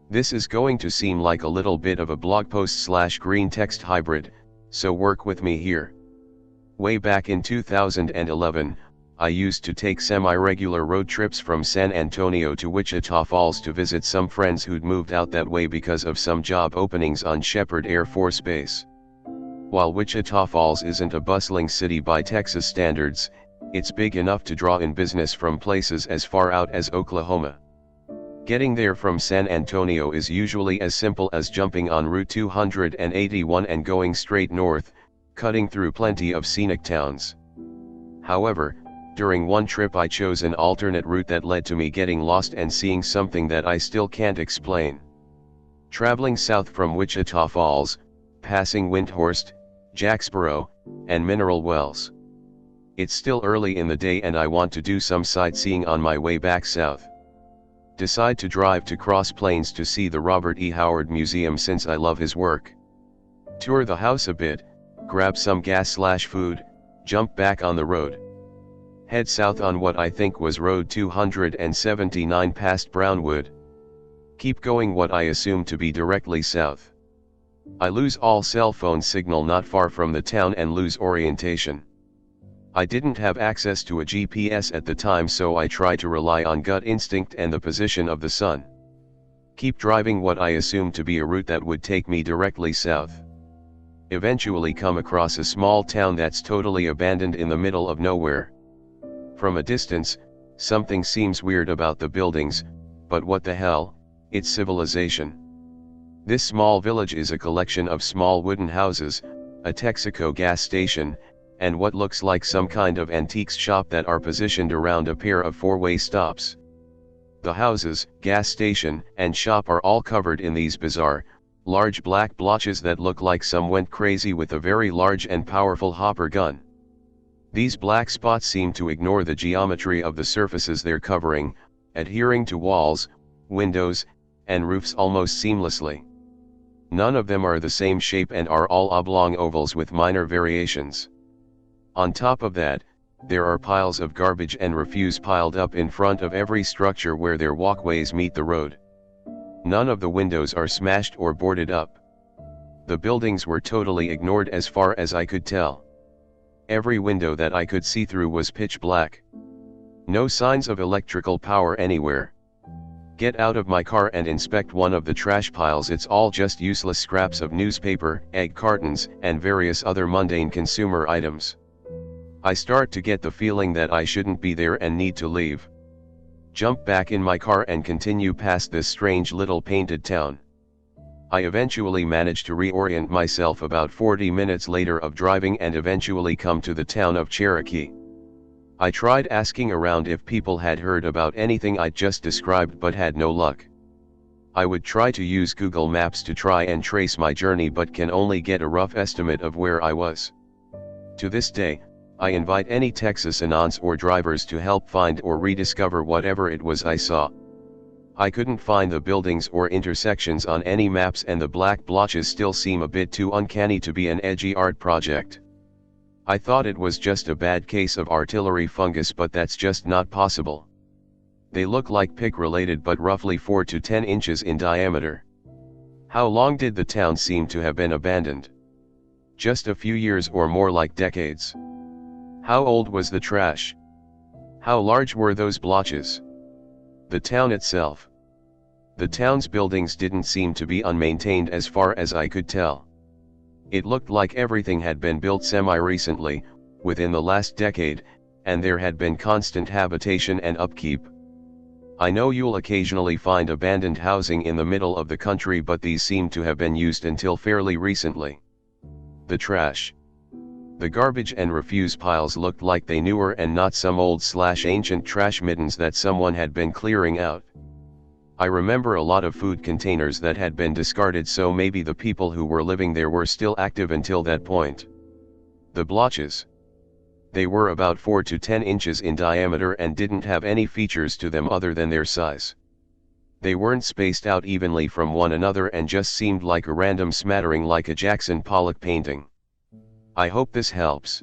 This is going to seem like a little bit of a blog post / green text hybrid, so work with me here. Way back in 2011, I used to take semi-regular road trips from San Antonio to Wichita Falls to visit some friends who'd moved out that way because of some job openings on Shepherd Air Force Base. While Wichita Falls isn't a bustling city by Texas standards, it's big enough to draw in business from places as far out as Oklahoma. Getting there from San Antonio is usually as simple as jumping on Route 281 and going straight north, cutting through plenty of scenic towns. However, during one trip I chose an alternate route that led to me getting lost and seeing something that I still can't explain. Traveling south from Wichita Falls, passing Windhorst, Jacksboro, and Mineral Wells. It's still early in the day and I want to do some sightseeing on my way back south. Decide to drive to Cross Plains to see the Robert E. Howard Museum since I love his work. Tour the house a bit, grab some gas / food, jump back on the road. Head south on what I think was Road 279 past Brownwood. Keep going what I assume to be directly south. I lose all cell phone signal not far from the town and lose orientation. I didn't have access to a GPS at the time, so I try to rely on gut instinct and the position of the sun. Keep driving what I assume to be a route that would take me directly south. Eventually come across a small town that's totally abandoned in the middle of nowhere. From a distance, something seems weird about the buildings, but what the hell, it's civilization. This small village is a collection of small wooden houses, a Texaco gas station, and what looks like some kind of antiques shop that are positioned around a pair of four-way stops. The houses, gas station, and shop are all covered in these bizarre, large black blotches that look like some went crazy with a very large and powerful hopper gun. These black spots seem to ignore the geometry of the surfaces they're covering, adhering to walls, windows, and roofs almost seamlessly. None of them are the same shape and are all oblong ovals with minor variations. On top of that, there are piles of garbage and refuse piled up in front of every structure where their walkways meet the road. None of the windows are smashed or boarded up. The buildings were totally ignored as far as I could tell. Every window that I could see through was pitch black. No signs of electrical power anywhere. Get out of my car and inspect one of the trash piles. It's all just useless scraps of newspaper, egg cartons, and various other mundane consumer items. I start to get the feeling that I shouldn't be there and need to leave. Jump back in my car and continue past this strange little painted town. I eventually manage to reorient myself about 40 minutes later of driving and eventually come to the town of Cherokee. I tried asking around if people had heard about anything I'd just described but had no luck. I would try to use Google Maps to try and trace my journey but can only get a rough estimate of where I was. To this day, I invite any Texasanons or drivers to help find or rediscover whatever it was I saw. I couldn't find the buildings or intersections on any maps, and the black blotches still seem a bit too uncanny to be an edgy art project. I thought it was just a bad case of artillery fungus, but that's just not possible. They look like pick-related but roughly 4 to 10 inches in diameter. How long did the town seem to have been abandoned? Just a few years or more like decades? How old was the trash? How large were those blotches? The town itself. The town's buildings didn't seem to be unmaintained as far as I could tell. It looked like everything had been built semi-recently, within the last decade, and there had been constant habitation and upkeep. I know you'll occasionally find abandoned housing in the middle of the country, but these seem to have been used until fairly recently. The trash. The garbage and refuse piles looked like they newer and not some old/ancient trash middens that someone had been clearing out. I remember a lot of food containers that had been discarded, so maybe the people who were living there were still active until that point. The blotches. They were about 4 to 10 inches in diameter and didn't have any features to them other than their size. They weren't spaced out evenly from one another and just seemed like a random smattering, like a Jackson Pollock painting. I hope this helps.